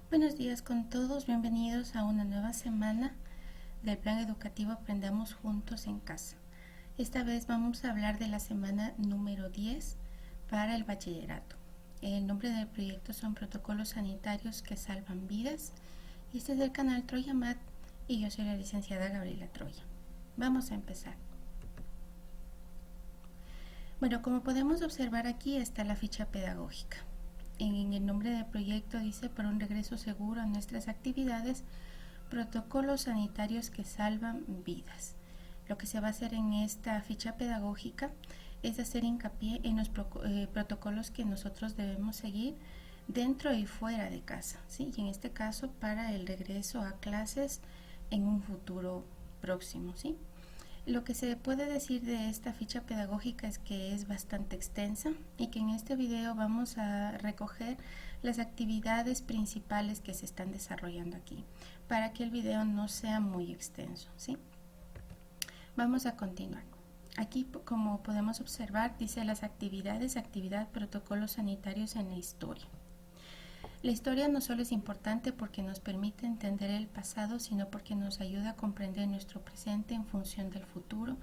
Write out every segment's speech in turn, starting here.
Buenos días con todos, bienvenidos a una nueva semana del plan educativo Aprendamos Juntos en Casa. Esta vez vamos a hablar de la semana número 10 para el bachillerato. El nombre del proyecto son Protocolos Sanitarios que Salvan Vidas. Y este es del canal Troya Mat y yo soy la licenciada Gabriela Troya. Vamos a empezar. Bueno, como podemos observar aquí está la ficha pedagógica. En el nombre del proyecto dice para un regreso seguro a nuestras actividades, protocolos sanitarios que salvan vidas. Lo que se va a hacer en esta ficha pedagógica es hacer hincapié en los protocolos que nosotros debemos seguir dentro y fuera de casa, ¿sí? Y en este caso para el regreso a clases en un futuro próximo, ¿sí? Lo que se puede decir de esta ficha pedagógica es que es bastante extensa y que en este video vamos a recoger las actividades principales que se están desarrollando aquí para que el video no sea muy extenso, ¿sí? Vamos a continuar. Aquí, como podemos observar, dice las actividades, protocolos sanitarios en la historia. La historia no solo es importante porque nos permite entender el pasado, sino porque nos ayuda a comprender nuestro presente en función del futuro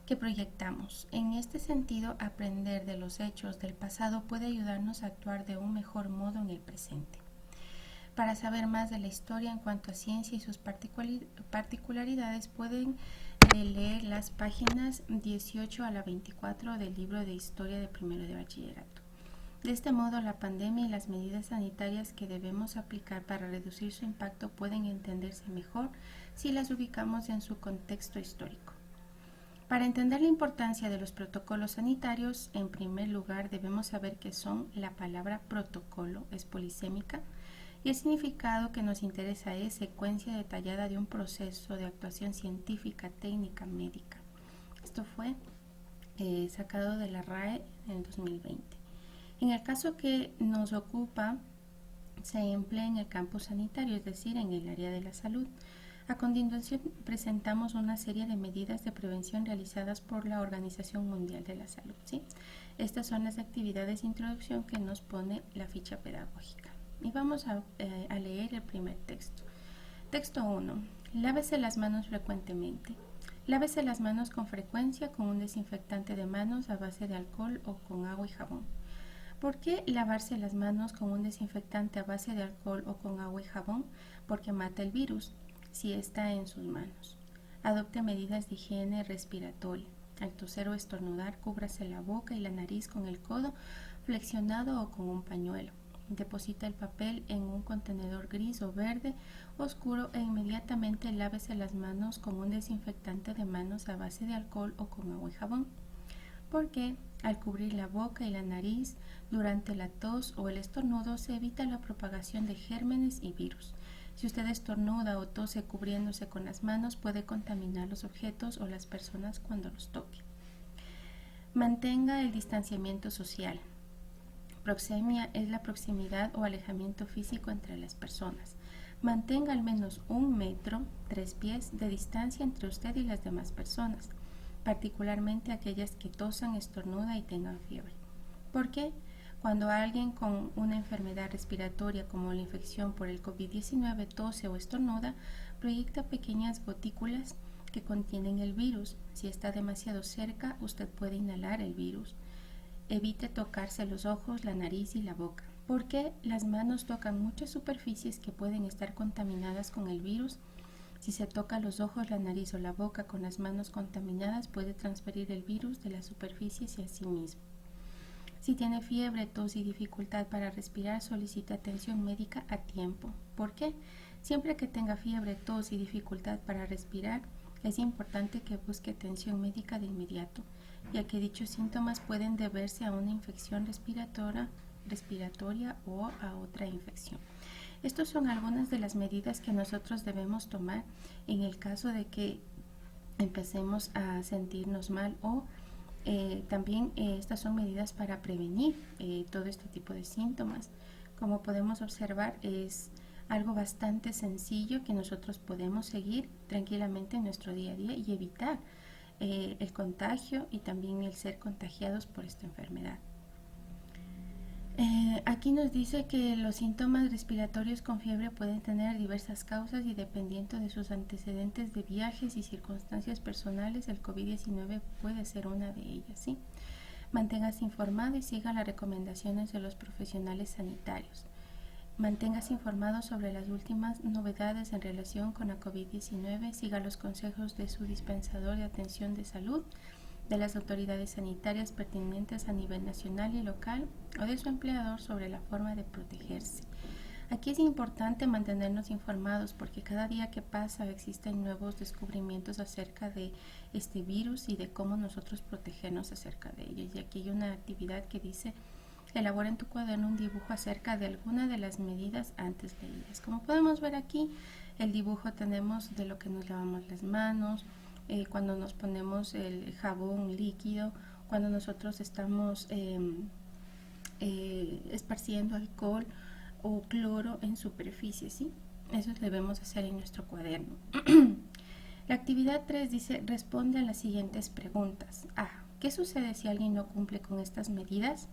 que proyectamos. En este sentido, aprender de los hechos del pasado puede ayudarnos a actuar de un mejor modo en el presente. Para saber más de la historia en cuanto a ciencia y sus particularidades, pueden leer las páginas 18 a la 24 del libro de Historia de Primero de Bachillerato. De este modo, la pandemia y las medidas sanitarias que debemos aplicar para reducir su impacto pueden entenderse mejor si las ubicamos en su contexto histórico. Para entender la importancia de los protocolos sanitarios, en primer lugar debemos saber qué son. La palabra protocolo es polisémica y el significado que nos interesa es secuencia detallada de un proceso de actuación científica, técnica, médica. Esto fue sacado de la RAE en el 2020. En el caso que nos ocupa, se emplea en el campo sanitario, es decir, en el área de la salud. A continuación presentamos una serie de medidas de prevención realizadas por la Organización Mundial de la Salud, ¿sí? Estas son las actividades de introducción que nos pone la ficha pedagógica. Y vamos a leer el primer texto. Texto 1. Lávese las manos frecuentemente. Lávese las manos con frecuencia con un desinfectante de manos a base de alcohol o con agua y jabón. ¿Por qué lavarse las manos con un desinfectante a base de alcohol o con agua y jabón? Porque mata el virus si está en sus manos. Adopte medidas de higiene respiratoria. Al toser o estornudar, cúbrase la boca y la nariz con el codo flexionado o con un pañuelo. Deposita el papel en un contenedor gris o verde oscuro e inmediatamente lávese las manos con un desinfectante de manos a base de alcohol o con agua y jabón. Porque al cubrir la boca y la nariz durante la tos o el estornudo se evita la propagación de gérmenes y virus. Si usted estornuda o tose cubriéndose con las manos, puede contaminar los objetos o las personas cuando los toque. Mantenga el distanciamiento social. Proxemia es la proximidad o alejamiento físico entre las personas. Mantenga al menos 1 metro, 3 pies de distancia entre usted y las demás personas, particularmente aquellas que tosan, estornudan y tengan fiebre. ¿Por qué? Cuando alguien con una enfermedad respiratoria como la infección por el COVID-19 tose o estornuda, proyecta pequeñas gotículas que contienen el virus. Si está demasiado cerca, usted puede inhalar el virus. Evite tocarse los ojos, la nariz y la boca, porque las manos tocan muchas superficies que pueden estar contaminadas con el virus. Si se toca los ojos, la nariz o la boca con las manos contaminadas, puede transferir el virus de las superficies hacia sí mismo. Si tiene fiebre, tos y dificultad para respirar, solicite atención médica a tiempo. ¿Por qué? Siempre que tenga fiebre, tos y dificultad para respirar, es importante que busque atención médica de inmediato, ya que dichos síntomas pueden deberse a una infección respiratoria o a otra infección. Estas son algunas de las medidas que nosotros debemos tomar en el caso de que empecemos a sentirnos mal o también estas son medidas para prevenir todo este tipo de síntomas. Como podemos observar, es algo bastante sencillo que nosotros podemos seguir tranquilamente en nuestro día a día y evitar el contagio y también el ser contagiados por esta enfermedad. Aquí nos dice que los síntomas respiratorios con fiebre pueden tener diversas causas y dependiendo de sus antecedentes de viajes y circunstancias personales, el COVID-19 puede ser una de ellas, ¿sí? Manténgase informado y siga las recomendaciones de los profesionales sanitarios. Manténgase informado sobre las últimas novedades en relación con la COVID-19, siga los consejos de su dispensador de atención de salud, de las autoridades sanitarias pertinentes a nivel nacional y local o de su empleador sobre la forma de protegerse. Aquí es importante mantenernos informados porque cada día que pasa existen nuevos descubrimientos acerca de este virus y de cómo nosotros protegernos acerca de ellos. Y aquí hay una actividad que dice: elabora en tu cuaderno un dibujo acerca de alguna de las medidas antes leídas. Como podemos ver aquí, el dibujo tenemos de lo que nos lavamos las manos, cuando nos ponemos el jabón líquido, cuando nosotros estamos esparciendo alcohol o cloro en superficie, ¿sí? Eso debemos hacer en nuestro cuaderno. La actividad 3 dice: responde a las siguientes preguntas. A. ¿Qué sucede si alguien no cumple con estas medidas?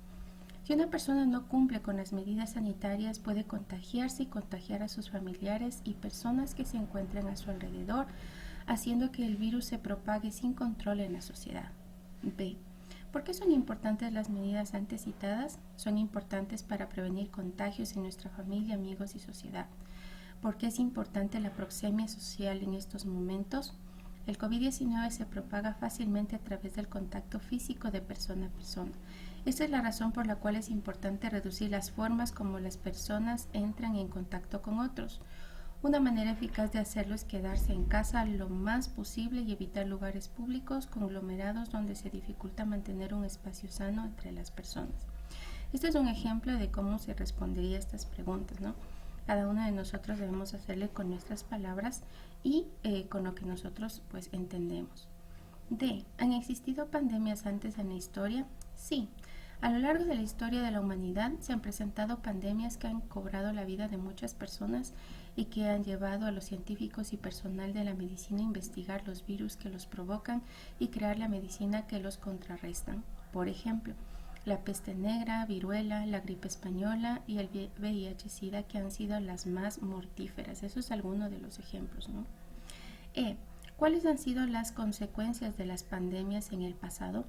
Si una persona no cumple con las medidas sanitarias, puede contagiarse y contagiar a sus familiares y personas que se encuentran a su alrededor, haciendo que el virus se propague sin control en la sociedad. B. ¿Por qué son importantes las medidas antes citadas? Son importantes para prevenir contagios en nuestra familia, amigos y sociedad. ¿Por qué es importante la proxemia social en estos momentos? El COVID-19 se propaga fácilmente a través del contacto físico de persona a persona. Esta es la razón por la cual es importante reducir las formas como las personas entran en contacto con otros. Una manera eficaz de hacerlo es quedarse en casa lo más posible y evitar lugares públicos conglomerados donde se dificulta mantener un espacio sano entre las personas. Este es un ejemplo de cómo se respondería a estas preguntas, ¿no? Cada uno de nosotros debemos hacerle con nuestras palabras y con lo que nosotros pues entendemos. D. ¿Han existido pandemias antes en la historia? Sí. A lo largo de la historia de la humanidad se han presentado pandemias que han cobrado la vida de muchas personas y que han llevado a los científicos y personal de la medicina a investigar los virus que los provocan y crear la medicina que los contrarrestan. Por ejemplo, la peste negra, viruela, la gripe española y el VIH-Sida, que han sido las más mortíferas. Eso es alguno de los ejemplos, ¿no? E. ¿Cuáles han sido las consecuencias de las pandemias en el pasado?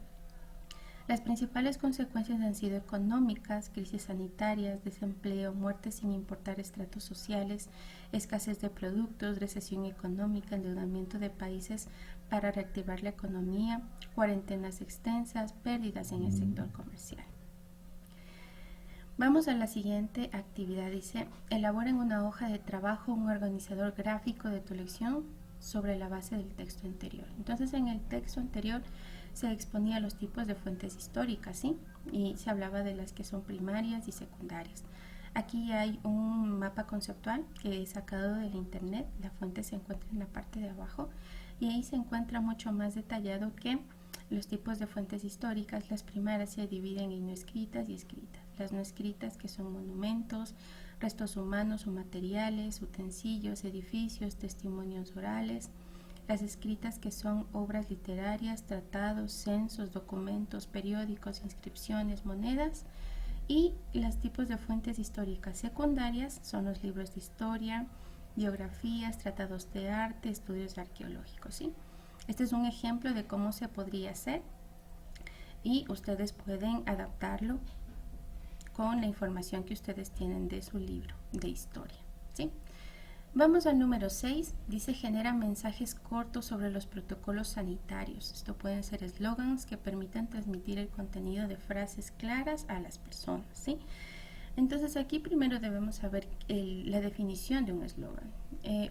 Las principales consecuencias han sido económicas, crisis sanitarias, desempleo, muertes sin importar estratos sociales, escasez de productos, recesión económica, endeudamiento de países para reactivar la economía, cuarentenas extensas, pérdidas en el sector comercial. Vamos a la siguiente actividad. Dice: elabora en una hoja de trabajo un organizador gráfico de tu lección sobre la base del texto anterior. Entonces, en el texto anterior se exponía los tipos de fuentes históricas, ¿sí? Y se hablaba de las que son primarias y secundarias. Aquí hay un mapa conceptual que he sacado del internet. La fuente se encuentra en la parte de abajo y ahí se encuentra mucho más detallado que los tipos de fuentes históricas. Las primarias se dividen en no escritas y escritas. Las no escritas, que son monumentos, restos humanos o materiales, utensilios, edificios, testimonios orales. Las escritas, que son obras literarias, tratados, censos, documentos, periódicos, inscripciones, monedas. Y los tipos de fuentes históricas secundarias son los libros de historia, biografías, tratados de arte, estudios arqueológicos, ¿sí? Este es un ejemplo de cómo se podría hacer y ustedes pueden adaptarlo con la información que ustedes tienen de su libro de historia, ¿sí? Vamos al número 6. Dice: genera mensajes cortos sobre los protocolos sanitarios. Esto pueden ser eslogans que permitan transmitir el contenido de frases claras a las personas, ¿sí? Entonces aquí primero debemos saber la definición de un eslogan.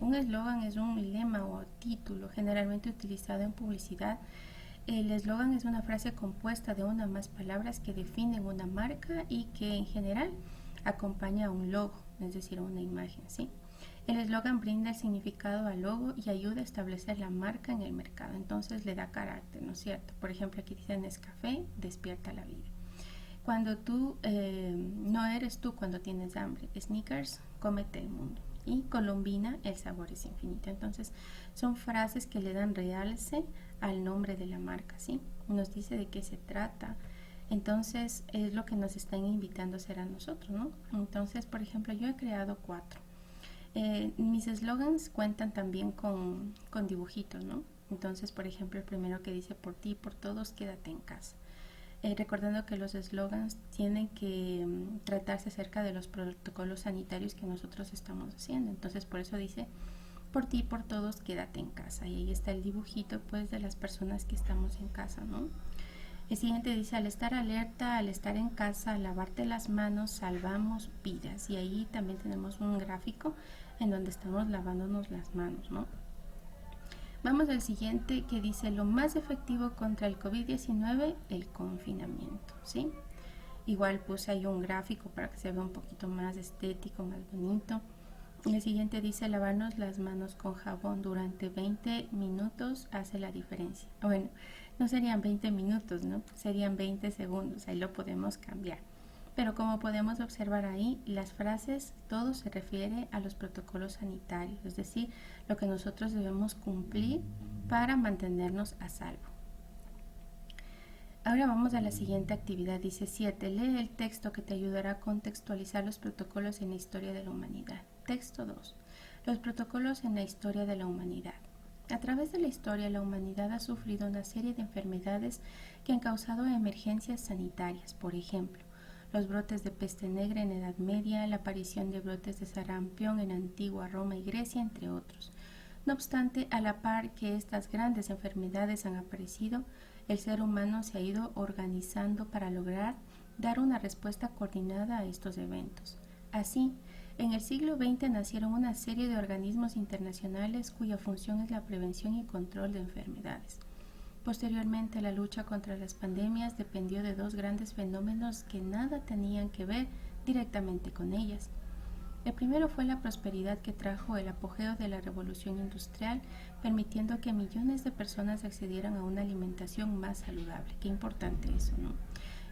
Un eslogan es un lema o título generalmente utilizado en publicidad. El eslogan es una frase compuesta de una o más palabras que definen una marca y que en general acompaña a un logo, es decir, a una imagen, ¿sí? El eslogan brinda el significado al logo y ayuda a establecer la marca en el mercado. Entonces le da carácter, ¿no es cierto? Por ejemplo, aquí dice: Nescafé despierta la vida. Cuando tú, no eres tú cuando tienes hambre. Snickers, cómete el mundo. Y Colombina, el sabor es infinito. Entonces son frases que le dan realce al nombre de la marca, ¿sí? Nos dice de qué se trata Entonces es lo que nos están invitando a hacer a nosotros, ¿no? Entonces, por ejemplo, yo he creado 4. Mis eslogans cuentan también con dibujitos, ¿no? Entonces, por ejemplo, el primero que dice por ti, por todos, quédate en casa. Recordando que los eslogans tienen que tratarse acerca de los protocolos sanitarios que nosotros estamos haciendo. Entonces, por eso dice por ti, por todos, quédate en casa. Y ahí está el dibujito, pues, de las personas que estamos en casa, ¿no? El siguiente dice, al estar alerta, al estar en casa, al lavarte las manos, salvamos vidas. Y ahí también tenemos un gráfico en donde estamos lavándonos las manos, ¿no? Vamos al siguiente que dice, lo más efectivo contra el COVID-19, el confinamiento, ¿sí? Igual puse ahí un gráfico para que se vea un poquito más estético, más bonito. El siguiente dice, lavarnos las manos con jabón durante 20 minutos hace la diferencia. Bueno, no serían 20 minutos, ¿no? Serían 20 segundos, ahí lo podemos cambiar. Pero como podemos observar ahí, las frases, todo se refiere a los protocolos sanitarios, es decir, lo que nosotros debemos cumplir para mantenernos a salvo. Ahora vamos a la siguiente actividad. Dice 7. Lee el texto que te ayudará a contextualizar los protocolos en la historia de la humanidad. Texto 2. Los protocolos en la historia de la humanidad. A través de la historia, la humanidad ha sufrido una serie de enfermedades que han causado emergencias sanitarias. Por ejemplo, los brotes de peste negra en Edad Media, la aparición de brotes de sarampión en antigua Roma y Grecia, entre otros. No obstante, a la par que estas grandes enfermedades han aparecido, el ser humano se ha ido organizando para lograr dar una respuesta coordinada a estos eventos. Así, en el siglo XX nacieron una serie de organismos internacionales cuya función es la prevención y control de enfermedades. Posteriormente, la lucha contra las pandemias dependió de dos grandes fenómenos que nada tenían que ver directamente con ellas. El primero fue la prosperidad que trajo el apogeo de la revolución industrial, permitiendo que millones de personas accedieran a una alimentación más saludable. Qué importante eso, ¿no?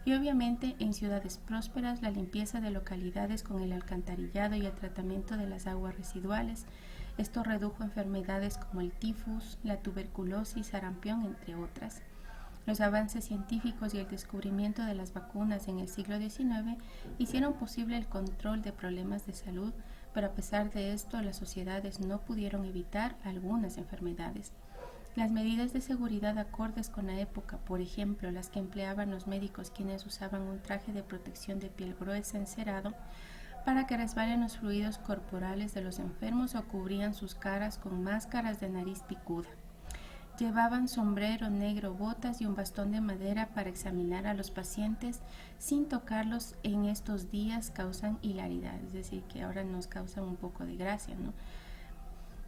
Y obviamente en ciudades prósperas la limpieza de localidades con el alcantarillado y el tratamiento de las aguas residuales. Esto redujo enfermedades como el tifus, la tuberculosis, sarampión, entre otras. Los avances científicos y el descubrimiento de las vacunas en el siglo XIX hicieron posible el control de problemas de salud, pero a pesar de esto las sociedades no pudieron evitar algunas enfermedades. Las medidas de seguridad acordes con la época, por ejemplo, las que empleaban los médicos quienes usaban un traje de protección de piel gruesa encerado para que resbalen los fluidos corporales de los enfermos o cubrían sus caras con máscaras de nariz picuda. Llevaban sombrero negro, botas y un bastón de madera para examinar a los pacientes sin tocarlos. En estos días causan hilaridad, es decir, que ahora nos causan un poco de gracia, ¿no?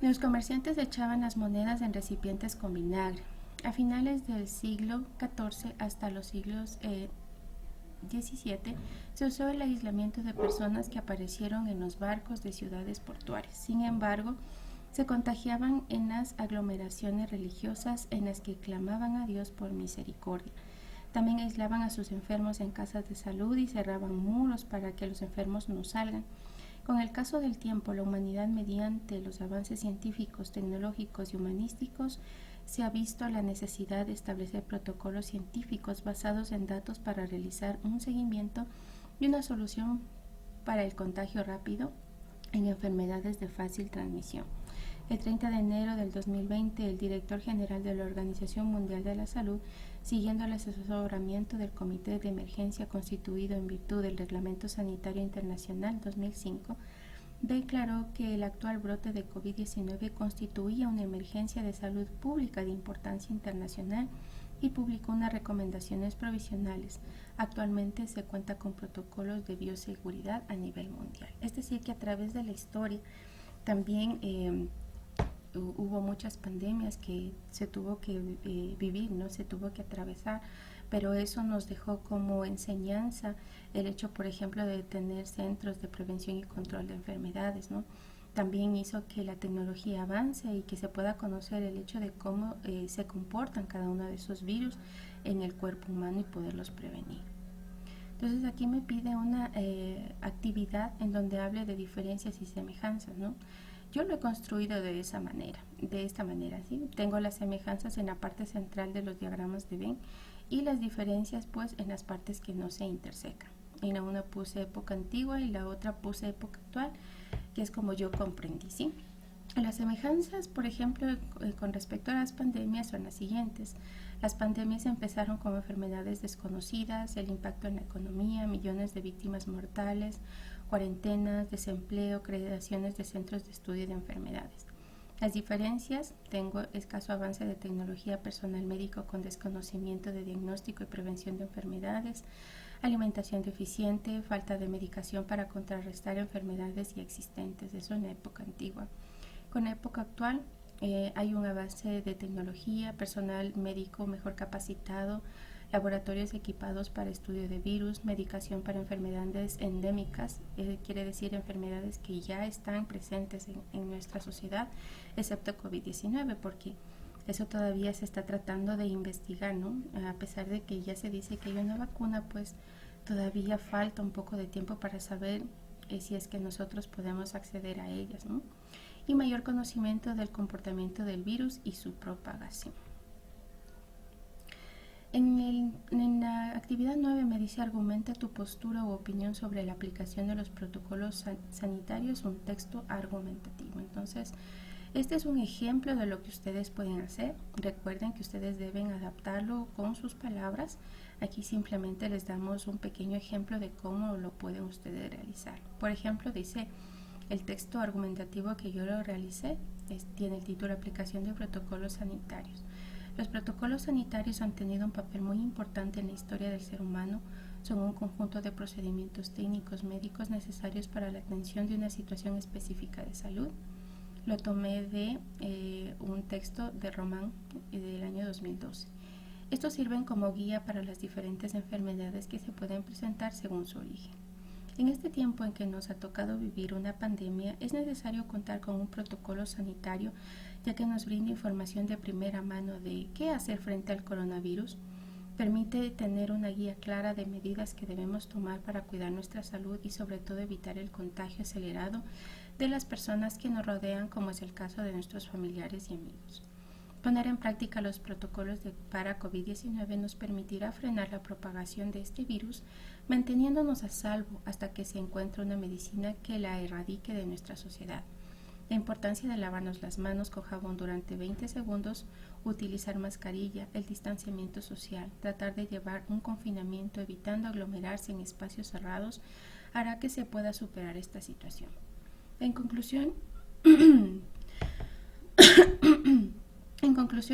Los comerciantes echaban las monedas en recipientes con vinagre. A finales del siglo XIV hasta los siglos XVII se usó el aislamiento de personas que aparecieron en los barcos de ciudades portuarias. Sin embargo, se contagiaban en las aglomeraciones religiosas en las que clamaban a Dios por misericordia. También aislaban a sus enfermos en casas de salud y cerraban muros para que los enfermos no salgan. Con el caso del tiempo, la humanidad, mediante los avances científicos, tecnológicos y humanísticos, se ha visto la necesidad de establecer protocolos científicos basados en datos para realizar un seguimiento y una solución para el contagio rápido en enfermedades de fácil transmisión. El 30 de enero del 2020, el director general de la Organización Mundial de la Salud, siguiendo el asesoramiento del Comité de Emergencia constituido en virtud del Reglamento Sanitario Internacional 2005, declaró que el actual brote de COVID-19 constituía una emergencia de salud pública de importancia internacional y publicó unas recomendaciones provisionales. Actualmente se cuenta con protocolos de bioseguridad a nivel mundial. Es decir, que a través de la historia también hubo muchas pandemias que se tuvo que vivir, ¿no? Se tuvo que atravesar, pero eso nos dejó como enseñanza el hecho, por ejemplo, de tener centros de prevención y control de enfermedades, ¿no? También hizo que la tecnología avance y que se pueda conocer el hecho de cómo se comportan cada uno de esos virus en el cuerpo humano y poderlos prevenir. Entonces aquí me pide una actividad en donde hable de diferencias y semejanzas, ¿no? Yo lo he construido de esta manera, ¿sí? Tengo las semejanzas en la parte central de los diagramas de Venn y las diferencias pues en las partes que no se intersecan. En la una puse época antigua y la otra puse época actual, que es como yo comprendí, ¿sí? Las semejanzas, por ejemplo, con respecto a las pandemias son las siguientes. Las pandemias empezaron como enfermedades desconocidas, el impacto en la economía, millones de víctimas mortales, cuarentenas, desempleo, creaciones de centros de estudio de enfermedades. Las diferencias: tengo escaso avance de tecnología, personal médico con desconocimiento de diagnóstico y prevención de enfermedades, alimentación deficiente, falta de medicación para contrarrestar enfermedades ya existentes. Eso en la época antigua. Con la época actual hay un avance de tecnología, personal médico mejor capacitado, laboratorios equipados para estudio de virus, medicación para enfermedades endémicas, quiere decir enfermedades que ya están presentes en nuestra sociedad, excepto COVID-19, porque eso todavía se está tratando de investigar, ¿no? A pesar de que ya se dice que hay una vacuna, pues todavía falta un poco de tiempo para saber si es que nosotros podemos acceder a ellas, ¿no? Y mayor conocimiento del comportamiento del virus y su propagación. En la actividad 9 me dice: argumenta tu postura u opinión sobre la aplicación de los protocolos sanitarios, un texto argumentativo. Entonces, este es un ejemplo de lo que ustedes pueden hacer. Recuerden que ustedes deben adaptarlo con sus palabras. Aquí simplemente les damos un pequeño ejemplo de cómo lo pueden ustedes realizar. Por ejemplo, dice: el texto argumentativo que yo lo realicé tiene el título Aplicación de protocolos sanitarios. Los protocolos sanitarios han tenido un papel muy importante en la historia del ser humano. Son un conjunto de procedimientos técnicos médicos necesarios para la atención de una situación específica de salud. Lo tomé de un texto de Román del año 2012. Estos sirven como guía para las diferentes enfermedades que se pueden presentar según su origen. En este tiempo en que nos ha tocado vivir una pandemia, es necesario contar con un protocolo sanitario, ya que nos brinda información de primera mano de qué hacer frente al coronavirus. Permite tener una guía clara de medidas que debemos tomar para cuidar nuestra salud y sobre todo evitar el contagio acelerado de las personas que nos rodean, como es el caso de nuestros familiares y amigos. Poner en práctica los protocolos para COVID-19 nos permitirá frenar la propagación de este virus, manteniéndonos a salvo hasta que se encuentre una medicina que la erradique de nuestra sociedad. La importancia de lavarnos las manos con jabón durante 20 segundos, utilizar mascarilla, el distanciamiento social, tratar de llevar un confinamiento evitando aglomerarse en espacios cerrados, hará que se pueda superar esta situación. En conclusión,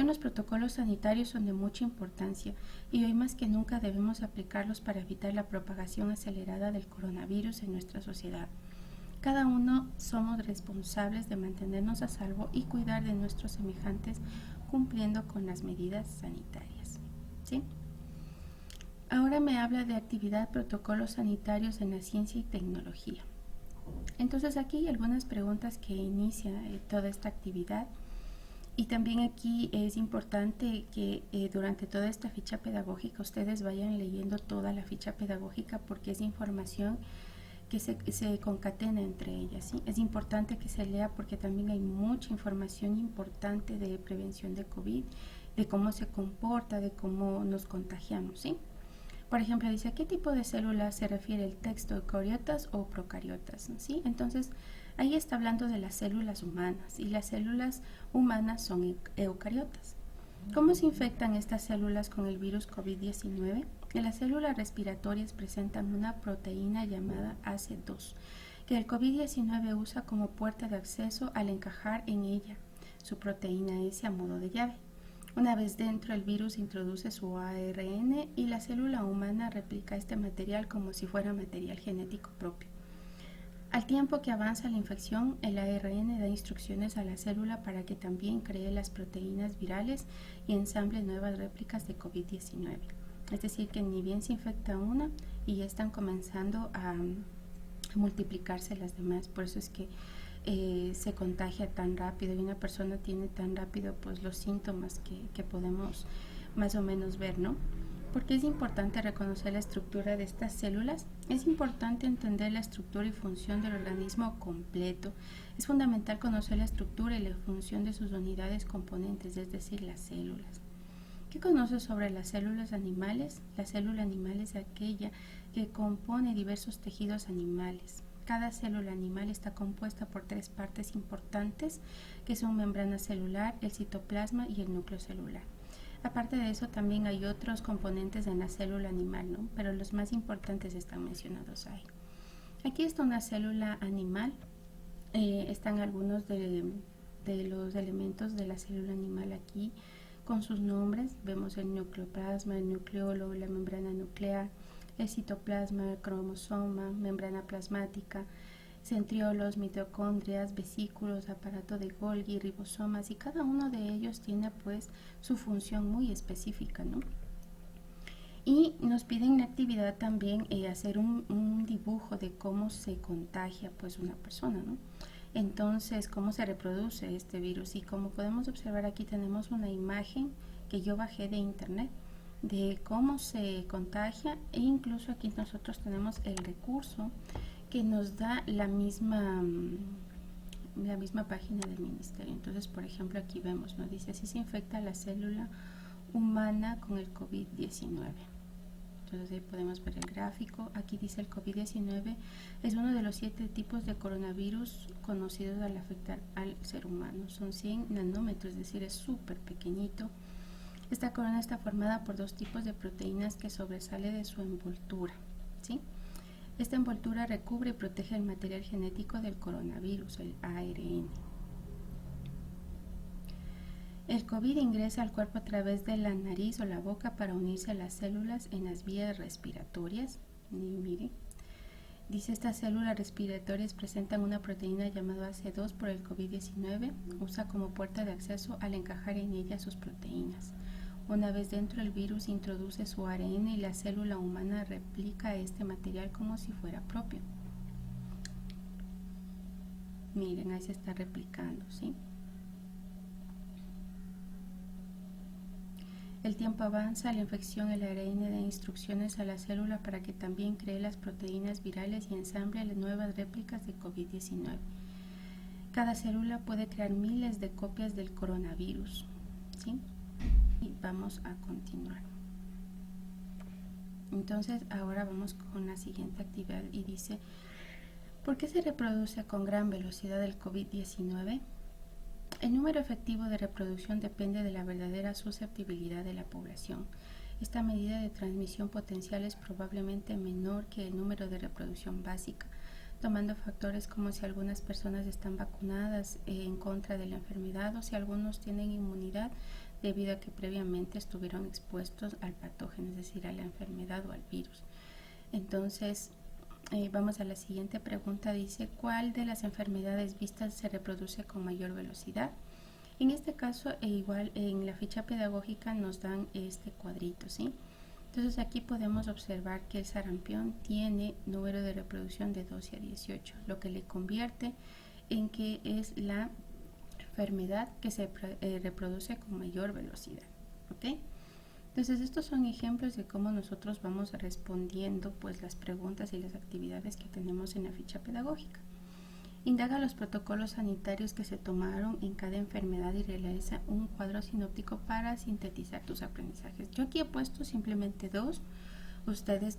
los protocolos sanitarios son de mucha importancia y hoy más que nunca debemos aplicarlos para evitar la propagación acelerada del coronavirus en nuestra sociedad. Cada uno somos responsables de mantenernos a salvo y cuidar de nuestros semejantes cumpliendo con las medidas sanitarias. ¿Sí? Ahora me habla de actividad protocolos sanitarios en la ciencia y tecnología. Entonces aquí hay algunas preguntas que inicia toda esta actividad. Y también aquí es importante que durante toda esta ficha pedagógica ustedes vayan leyendo toda la ficha pedagógica, porque es información que se concatena entre ellas, ¿sí? Es importante que se lea porque también hay mucha información importante de prevención de COVID, de cómo se comporta, de cómo nos contagiamos, ¿sí? Por ejemplo, dice: ¿a qué tipo de células se refiere el texto? ¿Eucariotas o procariotas? ¿Sí? Entonces, ahí está hablando de las células humanas, y las células humanas son eucariotas. ¿Cómo se infectan estas células con el virus COVID-19? Las células respiratorias presentan una proteína llamada AC2, que el COVID-19 usa como puerta de acceso al encajar en ella su proteína S a modo de llave. Una vez dentro, el virus introduce su ARN y la célula humana replica este material como si fuera material genético propio. Al tiempo que avanza la infección, el ARN da instrucciones a la célula para que también cree las proteínas virales y ensamble nuevas réplicas de COVID-19. Es decir, que ni bien se infecta una y ya están comenzando a multiplicarse las demás. Por eso es que se contagia tan rápido y una persona tiene tan rápido pues los síntomas que podemos más o menos ver, ¿no? Porque es importante reconocer la estructura de estas células. Es importante entender la estructura y función del organismo completo. Es fundamental conocer la estructura y la función de sus unidades componentes, es decir, las células. ¿Qué conoces sobre las células animales? La célula animal es aquella que compone diversos tejidos animales. Cada célula animal está compuesta por 3 partes importantes, que son membrana celular, el citoplasma y el núcleo celular. Aparte de eso, también hay otros componentes en la célula animal, ¿no? Pero los más importantes están mencionados ahí. Aquí está una célula animal. Están algunos de los elementos de la célula animal aquí con sus nombres. Vemos el nucleoplasma, el nucleolo, la membrana nuclear, el citoplasma, el cromosoma, membrana plasmática, centriolos, mitocondrias, vesículos, aparato de Golgi, ribosomas, y cada uno de ellos tiene pues su función muy específica, ¿no? Y nos piden en la actividad también hacer un dibujo de cómo se contagia pues una persona, ¿no? Entonces, cómo se reproduce este virus. Y como podemos observar aquí tenemos una imagen que yo bajé de internet de cómo se contagia, e incluso aquí nosotros tenemos el recurso que nos da la misma página del ministerio. Entonces, por ejemplo, aquí vemos, ¿no? Dice, así se infecta la célula humana con el COVID-19. Entonces ahí podemos ver el gráfico. Aquí dice el COVID-19 es uno de los 7 tipos de coronavirus conocidos al afectar al ser humano. Son 100 nanómetros, es decir, es súper pequeñito. Esta corona está formada por 2 tipos de proteínas que sobresale de su envoltura, ¿sí? Esta envoltura recubre y protege el material genético del coronavirus, el ARN. El COVID ingresa al cuerpo a través de la nariz o la boca para unirse a las células en las vías respiratorias. Y miren, dice, estas células respiratorias presentan una proteína llamada AC2 por el COVID-19. Usa como puerta de acceso al encajar en ella sus proteínas. Una vez dentro, el virus introduce su ARN y la célula humana replica este material como si fuera propio. Miren, ahí se está replicando, ¿sí? El tiempo avanza, la infección, el ARN da instrucciones a la célula para que también cree las proteínas virales y ensamble las nuevas réplicas de COVID-19. Cada célula puede crear miles de copias del coronavirus, ¿sí? Y vamos a continuar. Entonces, ahora vamos con la siguiente actividad y dice, ¿por qué se reproduce con gran velocidad el COVID-19? El número efectivo de reproducción depende de la verdadera susceptibilidad de la población. Esta medida de transmisión potencial es probablemente menor que el número de reproducción básica, tomando factores como si algunas personas están vacunadas en contra de la enfermedad o si algunos tienen inmunidad debido a que previamente estuvieron expuestos al patógeno, es decir, a la enfermedad o al virus. Entonces, vamos a la siguiente pregunta. Dice, ¿cuál de las enfermedades vistas se reproduce con mayor velocidad? En este caso, igual en la ficha pedagógica nos dan este cuadrito, ¿sí? Entonces aquí podemos observar que el sarampión tiene número de reproducción de 12 a 18, lo que le convierte en que es la enfermedad que se reproduce con mayor velocidad, ¿ok? Entonces estos son ejemplos de cómo nosotros vamos respondiendo pues las preguntas y las actividades que tenemos en la ficha pedagógica. Indaga los protocolos sanitarios que se tomaron en cada enfermedad y realiza un cuadro sinóptico para sintetizar tus aprendizajes. Yo aquí he puesto simplemente 2. Ustedes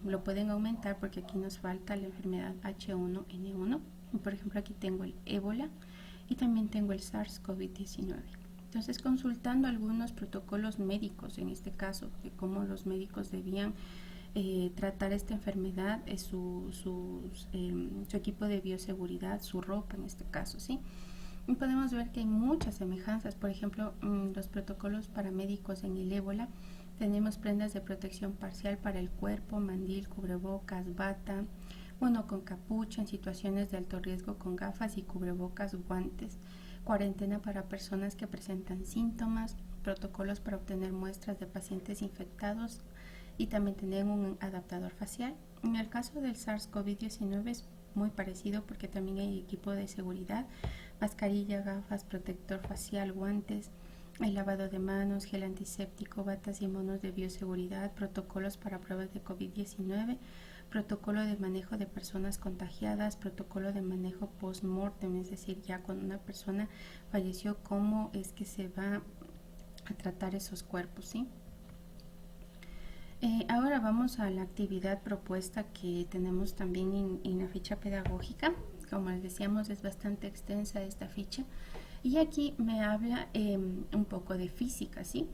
lo pueden aumentar porque aquí nos falta la enfermedad H1N1. Por ejemplo, aquí tengo el ébola y también tengo el SARS-CoV-19. Entonces, consultando algunos protocolos médicos, en este caso, de cómo los médicos debían tratar esta enfermedad, su equipo de bioseguridad, su ropa en este caso, ¿sí? Y podemos ver que hay muchas semejanzas. Por ejemplo, los protocolos paramédicos en el ébola, tenemos prendas de protección parcial para el cuerpo, mandil, cubrebocas, bata, bueno, con capucha, en situaciones de alto riesgo con gafas y cubrebocas, guantes, cuarentena para personas que presentan síntomas, protocolos para obtener muestras de pacientes infectados y también tener un adaptador facial. En el caso del SARS-CoV-19 es muy parecido porque también hay equipo de seguridad, mascarilla, gafas, protector facial, guantes, el lavado de manos, gel antiséptico, batas y monos de bioseguridad, protocolos para pruebas de COVID-19, protocolo de manejo de personas contagiadas, protocolo de manejo post-mortem, es decir, ya cuando una persona falleció, cómo es que se va a tratar esos cuerpos, ¿sí? Ahora vamos a la actividad propuesta que tenemos también en la ficha pedagógica. Como les decíamos, es bastante extensa esta ficha. Y aquí me habla un poco de física, ¿sí?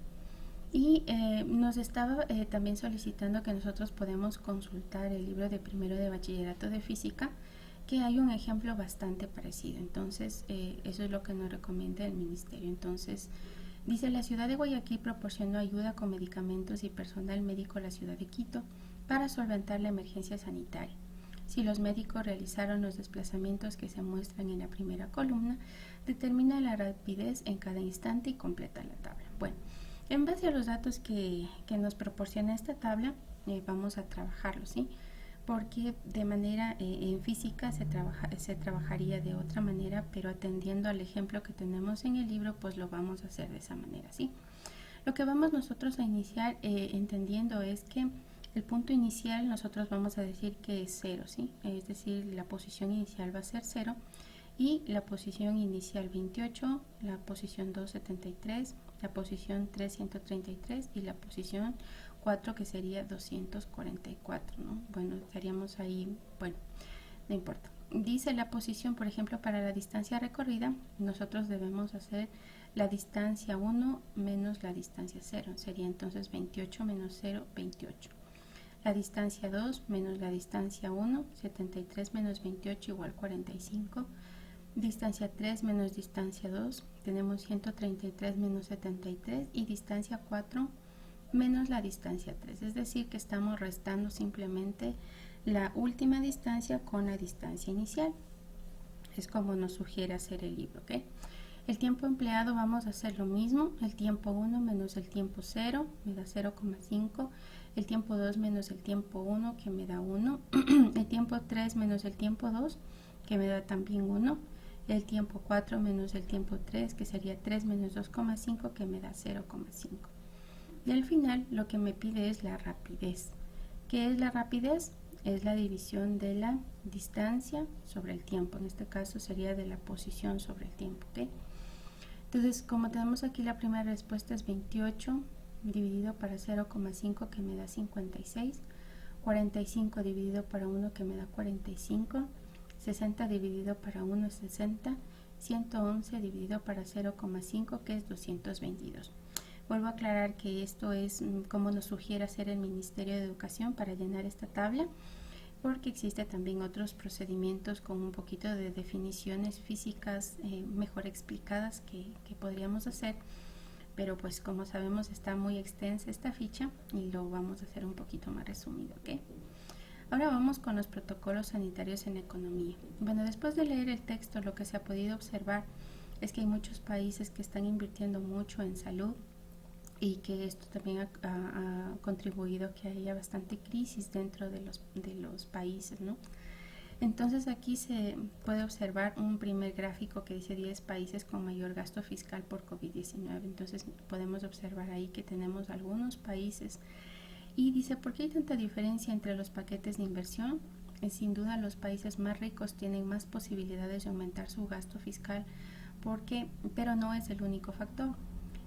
Y nos estaba también solicitando que nosotros podemos consultar el libro de primero de bachillerato de física, que hay un ejemplo bastante parecido. Entonces, eso es lo que nos recomienda el ministerio. Entonces, dice: la ciudad de Guayaquil proporcionó ayuda con medicamentos y personal médico a la ciudad de Quito para solventar la emergencia sanitaria. Si los médicos realizaron los desplazamientos que se muestran en la primera columna, determina la rapidez en cada instante y completa la tabla. Bueno, en base a los datos que nos proporciona esta tabla, vamos a trabajarlo, ¿sí? Porque de manera en física se trabajaría de otra manera, pero atendiendo al ejemplo que tenemos en el libro, pues lo vamos a hacer de esa manera, ¿sí? Lo que vamos nosotros a iniciar entendiendo es que el punto inicial nosotros vamos a decir que es 0, ¿sí? Es decir, la posición inicial va a ser 0 y la posición inicial 28, la posición 2 73, la posición 3 133 y la posición 4 que sería 244, ¿no? Bueno, estaríamos ahí, bueno, no importa. Dice la posición, por ejemplo, para la distancia recorrida, nosotros debemos hacer la distancia 1 menos la distancia 0, sería entonces 28 menos 0, 28. La distancia 2 menos la distancia 1, 73 menos 28 igual 45. Distancia 3 menos distancia 2, tenemos 133 menos 73 y distancia 4 menos la distancia 3, es decir que estamos restando simplemente la última distancia con la distancia inicial. Es como nos sugiere hacer el libro, ¿ok? El tiempo empleado vamos a hacer lo mismo, el tiempo 1 menos el tiempo 0 me da 0,5, el tiempo 2 menos el tiempo 1 que me da 1, el tiempo 3 menos el tiempo 2 que me da también 1, el tiempo 4 menos el tiempo 3 que sería 3 menos 2,5 que me da 0,5. Y al final lo que me pide es la rapidez. ¿Qué es la rapidez? Es la división de la distancia sobre el tiempo. En este caso sería de la posición sobre el tiempo, ¿ok? Entonces, como tenemos aquí la primera respuesta es 28 dividido para 0,5 que me da 56, 45 dividido para 1 que me da 45, 60 dividido para 1 es 60, 111 dividido para 0,5 que es 222. Vuelvo a aclarar que esto es como nos sugiere hacer el Ministerio de Educación para llenar esta tabla, porque existe también otros procedimientos con un poquito de definiciones físicas mejor explicadas que podríamos hacer, pero pues como sabemos está muy extensa esta ficha y lo vamos a hacer un poquito más resumido, ¿ok? Ahora vamos con los protocolos sanitarios en economía. Bueno, después de leer el texto, lo que se ha podido observar es que hay muchos países que están invirtiendo mucho en salud y que esto también ha contribuido a que haya bastante crisis dentro de los países, ¿no? Entonces aquí se puede observar un primer gráfico que dice 10 países con mayor gasto fiscal por COVID-19. Entonces podemos observar ahí que tenemos algunos países y dice, ¿por qué hay tanta diferencia entre los paquetes de inversión? Sin duda los países más ricos tienen más posibilidades de aumentar su gasto fiscal, pero no es el único factor.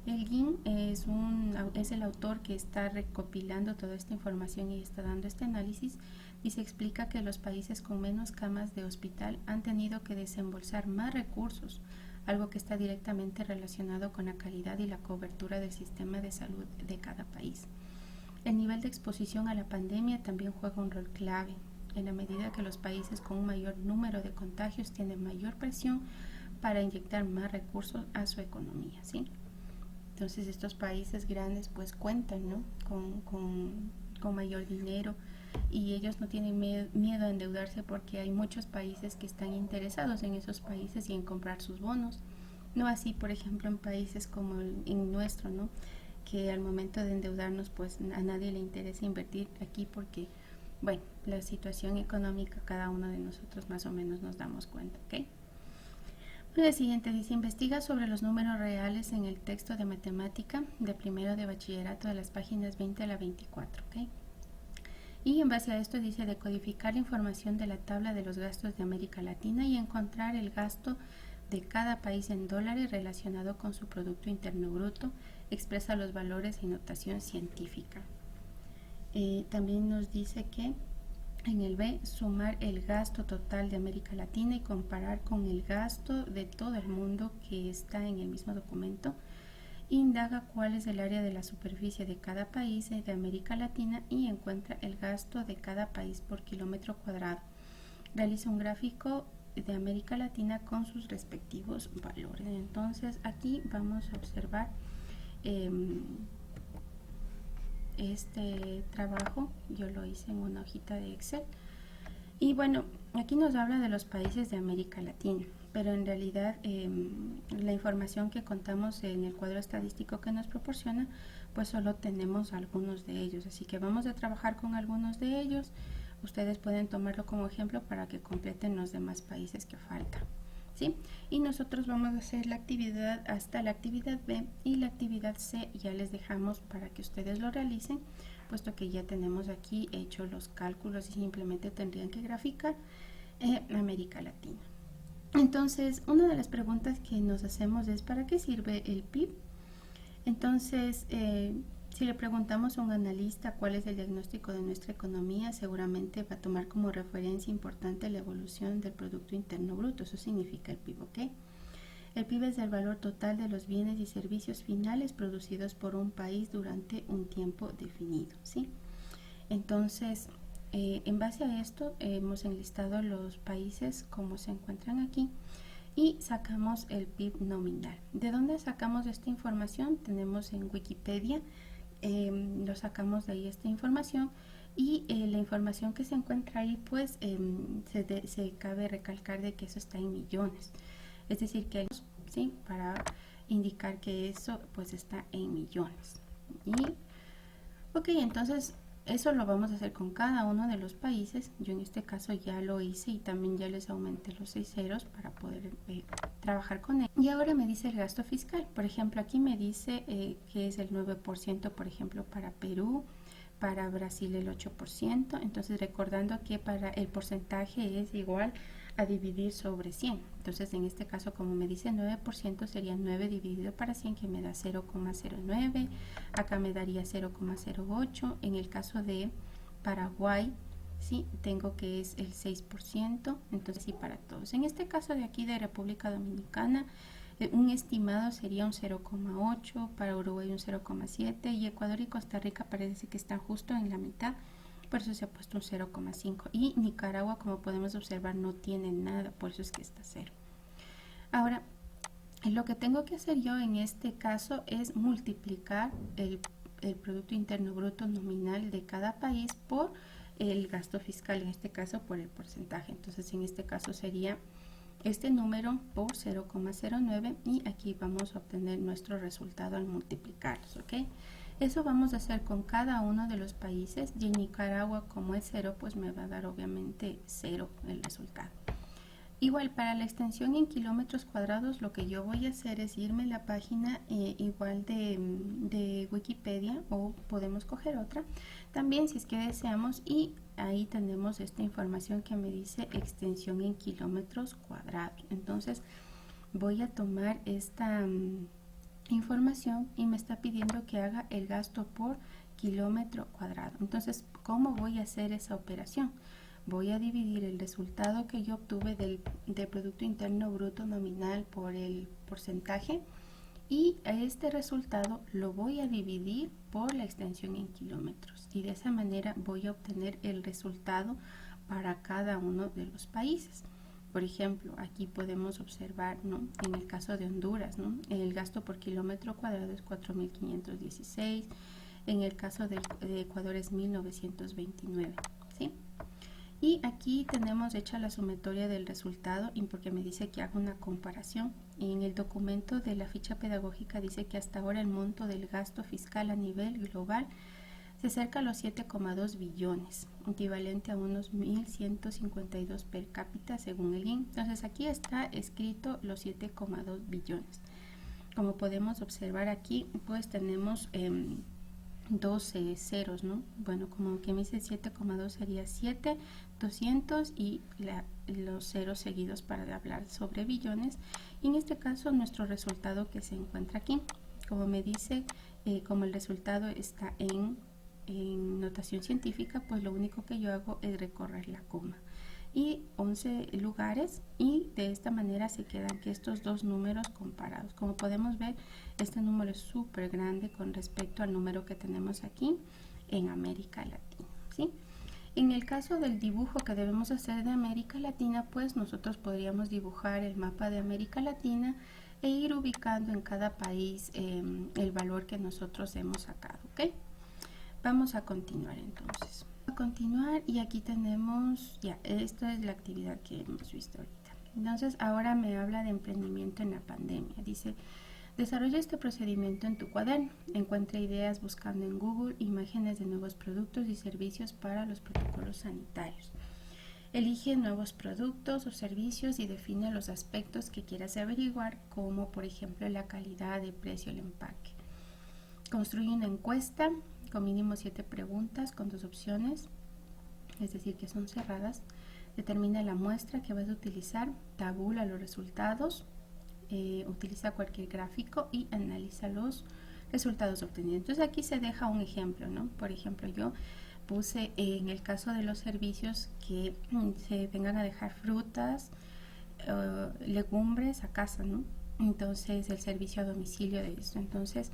El GIN es el autor que está recopilando toda esta información y está dando este análisis y se explica que los países con menos camas de hospital han tenido que desembolsar más recursos, algo que está directamente relacionado con la calidad y la cobertura del sistema de salud de cada país. El nivel de exposición a la pandemia también juega un rol clave, en la medida que los países con un mayor número de contagios tienen mayor presión para inyectar más recursos a su economía, ¿sí? Entonces estos países grandes pues cuentan, ¿no? con mayor dinero y ellos no tienen miedo a endeudarse porque hay muchos países que están interesados en esos países y en comprar sus bonos. No así, por ejemplo, en países como en nuestro, ¿no? Que al momento de endeudarnos pues a nadie le interesa invertir aquí porque, bueno, la situación económica cada uno de nosotros más o menos nos damos cuenta, ¿ok? La siguiente dice, investiga sobre los números reales en el texto de matemática de primero de bachillerato de las páginas 20 a la 24, ¿ok? Y en base a esto dice decodificar la información de la tabla de los gastos de América Latina y encontrar el gasto de cada país en dólares relacionado con su Producto Interno Bruto. Expresa los valores en notación científica. También nos dice que en el B, sumar el gasto total de América Latina y comparar con el gasto de todo el mundo que está en el mismo documento. Indaga cuál es el área de la superficie de cada país de América Latina y encuentra el gasto de cada país por kilómetro cuadrado. Realiza un gráfico de América Latina con sus respectivos valores. Entonces aquí vamos a observar este trabajo. Yo lo hice en una hojita de Excel y bueno, aquí nos habla de los países de América Latina, pero en realidad la información que contamos en el cuadro estadístico que nos proporciona, pues solo tenemos algunos de ellos, así que vamos a trabajar con algunos de ellos. Ustedes pueden tomarlo como ejemplo para que completen los demás países que faltan, ¿sí? Y nosotros vamos a hacer la actividad hasta la actividad B, y la actividad C ya les dejamos para que ustedes lo realicen, puesto que ya tenemos aquí hecho los cálculos y simplemente tendrían que graficar América Latina. Entonces, una de las preguntas que nos hacemos es ¿para qué sirve el PIB? Entonces, si le preguntamos a un analista cuál es el diagnóstico de nuestra economía, seguramente va a tomar como referencia importante la evolución del Producto Interno Bruto. Eso significa el PIB, ¿ok? El PIB es el valor total de los bienes y servicios finales producidos por un país durante un tiempo definido, ¿sí? Entonces, en base a esto, hemos enlistado los países como se encuentran aquí y sacamos el PIB nominal. ¿De dónde sacamos esta información? Tenemos en Wikipedia, lo sacamos de ahí esta información, y la información que se encuentra ahí, pues se cabe recalcar de que eso está en millones, es decir que ¿sí? Para indicar que eso pues está en millones. Y ok, entonces eso lo vamos a hacer con cada uno de los países. Yo en este caso ya lo hice y también ya les aumenté los 6 ceros para poder trabajar con él. Y ahora me dice el gasto fiscal. Por ejemplo, aquí me dice que es el 9%, por ejemplo, para Perú, para Brasil el 8%. Entonces, recordando que para el porcentaje es igual a dividir sobre 100. Entonces, en este caso, como me dice 9%, sería 9 dividido para 100, que me da 0,09. Acá me daría 0,08. En el caso de Paraguay, sí, tengo que es el 6%. Entonces, sí, para todos. En este caso de aquí de República Dominicana, un estimado sería un 0,8, para Uruguay un 0,7 y Ecuador y Costa Rica parece que están justo en la mitad, por eso se ha puesto un 0,5, y Nicaragua, como podemos observar, no tiene nada, por eso es que está 0. Ahora, lo que tengo que hacer yo en este caso es multiplicar el Producto Interno Bruto nominal de cada país por el gasto fiscal, en este caso por el porcentaje. Entonces, en este caso sería este número por 0,09 y aquí vamos a obtener nuestro resultado al multiplicarlos, ¿ok? Eso vamos a hacer con cada uno de los países, y en Nicaragua, como es 0, pues me va a dar obviamente 0 el resultado. Igual para la extensión en kilómetros cuadrados, lo que yo voy a hacer es irme a la página igual de Wikipedia, o podemos coger otra también si es que deseamos, y ahí tenemos esta información que me dice extensión en kilómetros cuadrados. Entonces voy a tomar esta información y me está pidiendo que haga el gasto por kilómetro cuadrado. Entonces, ¿cómo voy a hacer esa operación? Voy a dividir el resultado que yo obtuve del Producto Interno Bruto nominal por el porcentaje, y a este resultado lo voy a dividir por la extensión en kilómetros, y de esa manera voy a obtener el resultado para cada uno de los países. Por ejemplo, aquí podemos observar, ¿no?, en el caso de Honduras, ¿no?, el gasto por kilómetro cuadrado es 4.516, en el caso de Ecuador es 1.929, ¿sí? Y aquí tenemos hecha la sumatoria del resultado, y porque me dice que haga una comparación. En el documento de la ficha pedagógica dice que hasta ahora el monto del gasto fiscal a nivel global se acerca a los 7,2 billones, equivalente a unos 1.152 per cápita según el INE. Entonces aquí está escrito los 7,2 billones. Como podemos observar aquí, pues tenemos 12 ceros, ¿no? Bueno, como que me dice 7,2 sería 7,200 y los ceros seguidos para hablar sobre billones, Y en este caso nuestro resultado que se encuentra aquí, como me dice, como el resultado está en notación científica, pues lo único que yo hago es recorrer la coma y 11 lugares, y de esta manera se quedan que estos dos números comparados. Como podemos ver, este número es súper grande con respecto al número que tenemos aquí en América Latina, ¿sí? En el caso del dibujo que debemos hacer de América Latina, pues nosotros podríamos dibujar el mapa de América Latina e ir ubicando en cada país el valor que nosotros hemos sacado, ¿ok? Vamos a continuar entonces. A continuar, y aquí tenemos, ya, esta es la actividad que hemos visto ahorita. Entonces ahora me habla de emprendimiento en la pandemia. Dice, desarrolla este procedimiento en tu cuaderno. Encuentra ideas buscando en Google imágenes de nuevos productos y servicios para los protocolos sanitarios. Elige nuevos productos o servicios y define los aspectos que quieras averiguar, como por ejemplo la calidad, el precio, el empaque. Construye una encuesta con mínimo 7 preguntas con 2 opciones, es decir, que son cerradas. Determina la muestra que vas a utilizar, tabula los resultados, utiliza cualquier gráfico y analiza los resultados obtenidos. Entonces aquí se deja un ejemplo, ¿no? Por ejemplo, yo puse en el caso de los servicios que se vengan a dejar frutas, legumbres a casa, ¿no? Entonces el servicio a domicilio de esto. Entonces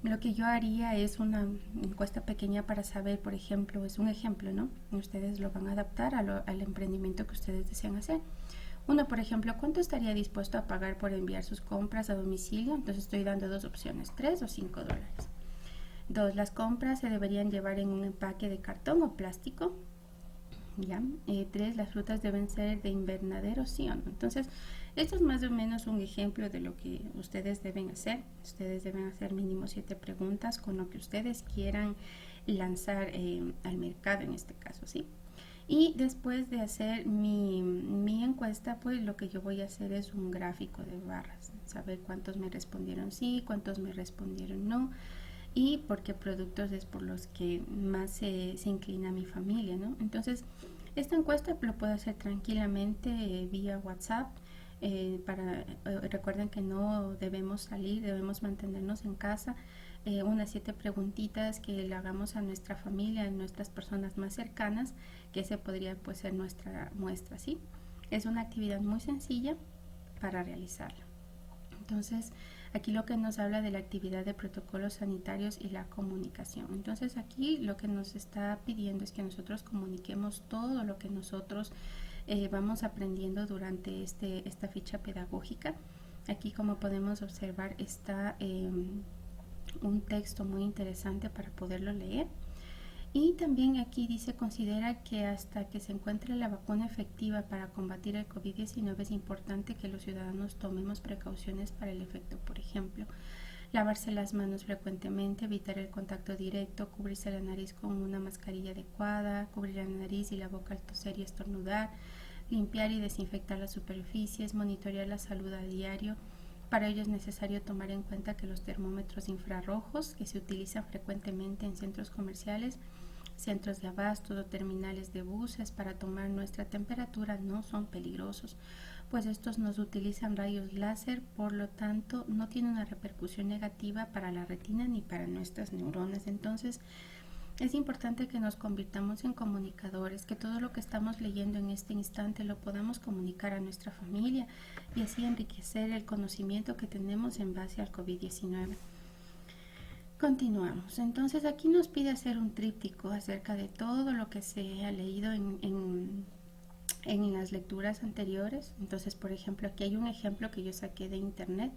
lo que yo haría es una encuesta pequeña para saber, por ejemplo, es un ejemplo, ¿no? Ustedes lo van a adaptar al emprendimiento que ustedes desean hacer. Uno, por ejemplo, ¿cuánto estaría dispuesto a pagar por enviar sus compras a domicilio? Entonces estoy dando dos opciones, 3 o 5 dólares. 2, las compras se deberían llevar en un empaque de cartón o plástico. ¿Ya? 3, las frutas deben ser de invernadero, sí o no. Entonces, esto es más o menos un ejemplo de lo que ustedes deben hacer. Ustedes deben hacer mínimo 7 preguntas con lo que ustedes quieran lanzar al mercado en este caso, ¿sí? Y después de hacer mi encuesta, pues lo que yo voy a hacer es un gráfico de barras, saber cuántos me respondieron sí, cuántos me respondieron no, y por qué productos es por los que más se inclina mi familia, ¿no? Entonces, esta encuesta lo puedo hacer tranquilamente vía WhatsApp. Recuerden que no debemos salir, debemos mantenernos en casa. Unas 7 preguntitas que le hagamos a nuestra familia, a nuestras personas más cercanas, que ese podría pues ser nuestra muestra, ¿sí? Es una actividad muy sencilla para realizarla. Entonces, aquí lo que nos habla de la actividad de protocolos sanitarios y la comunicación. Entonces, aquí lo que nos está pidiendo es que nosotros comuniquemos todo lo que nosotros vamos aprendiendo durante esta ficha pedagógica. Aquí, como podemos observar, está un texto muy interesante para poderlo leer. Y también aquí dice, considera que hasta que se encuentre la vacuna efectiva para combatir el COVID-19 es importante que los ciudadanos tomemos precauciones para el efecto. Por ejemplo, lavarse las manos frecuentemente, evitar el contacto directo, cubrirse la nariz con una mascarilla adecuada, cubrir la nariz y la boca al toser y estornudar, limpiar y desinfectar las superficies, monitorear la salud a diario. Para ello es necesario tomar en cuenta que los termómetros infrarrojos que se utilizan frecuentemente en centros comerciales, centros de abasto o terminales de buses para tomar nuestra temperatura no son peligrosos, pues estos nos utilizan rayos láser, por lo tanto no tienen una repercusión negativa para la retina ni para nuestras neuronas. Entonces es importante que nos convirtamos en comunicadores, que todo lo que estamos leyendo en este instante lo podamos comunicar a nuestra familia y así enriquecer el conocimiento que tenemos en base al COVID-19. Continuamos. Entonces aquí nos pide hacer un tríptico acerca de todo lo que se ha leído en las lecturas anteriores. Entonces, por ejemplo, aquí hay un ejemplo que yo saqué de internet.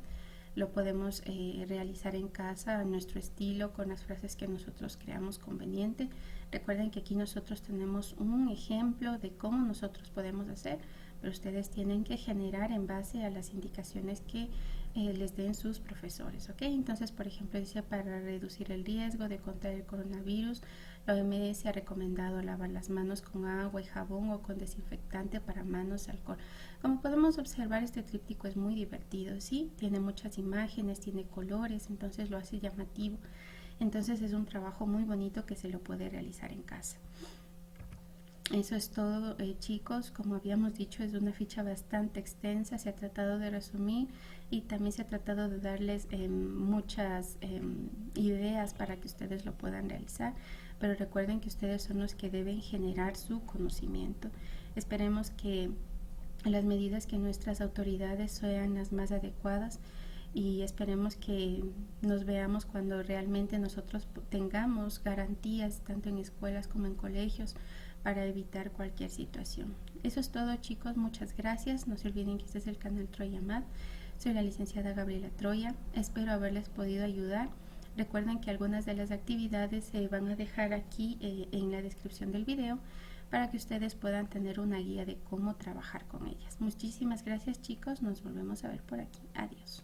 Lo podemos realizar en casa a nuestro estilo con las frases que nosotros creamos conveniente. Recuerden que aquí nosotros tenemos un ejemplo de cómo nosotros podemos hacer, pero ustedes tienen que generar en base a las indicaciones que les den sus profesores, ¿ok? Entonces, por ejemplo, dice, para reducir el riesgo de contraer el coronavirus, la OMS ha recomendado lavar las manos con agua y jabón o con desinfectante para manos, alcohol. Como podemos observar, este tríptico es muy divertido, ¿sí? Tiene muchas imágenes, tiene colores, entonces lo hace llamativo. Entonces es un trabajo muy bonito que se lo puede realizar en casa. Eso es todo, chicos. Como habíamos dicho, es una ficha bastante extensa. Se ha tratado de resumir y también se ha tratado de darles muchas ideas para que ustedes lo puedan realizar. Pero recuerden que ustedes son los que deben generar su conocimiento. Esperemos que las medidas que nuestras autoridades sean las más adecuadas y esperemos que nos veamos cuando realmente nosotros tengamos garantías tanto en escuelas como en colegios para evitar cualquier situación. Eso es todo, chicos, muchas gracias. No se olviden que este es el canal Troya Mat. Soy la licenciada Gabriela Troya, espero haberles podido ayudar. Recuerden que algunas de las actividades se van a dejar aquí en la descripción del video para que ustedes puedan tener una guía de cómo trabajar con ellas. Muchísimas gracias, chicos, nos volvemos a ver por aquí. Adiós.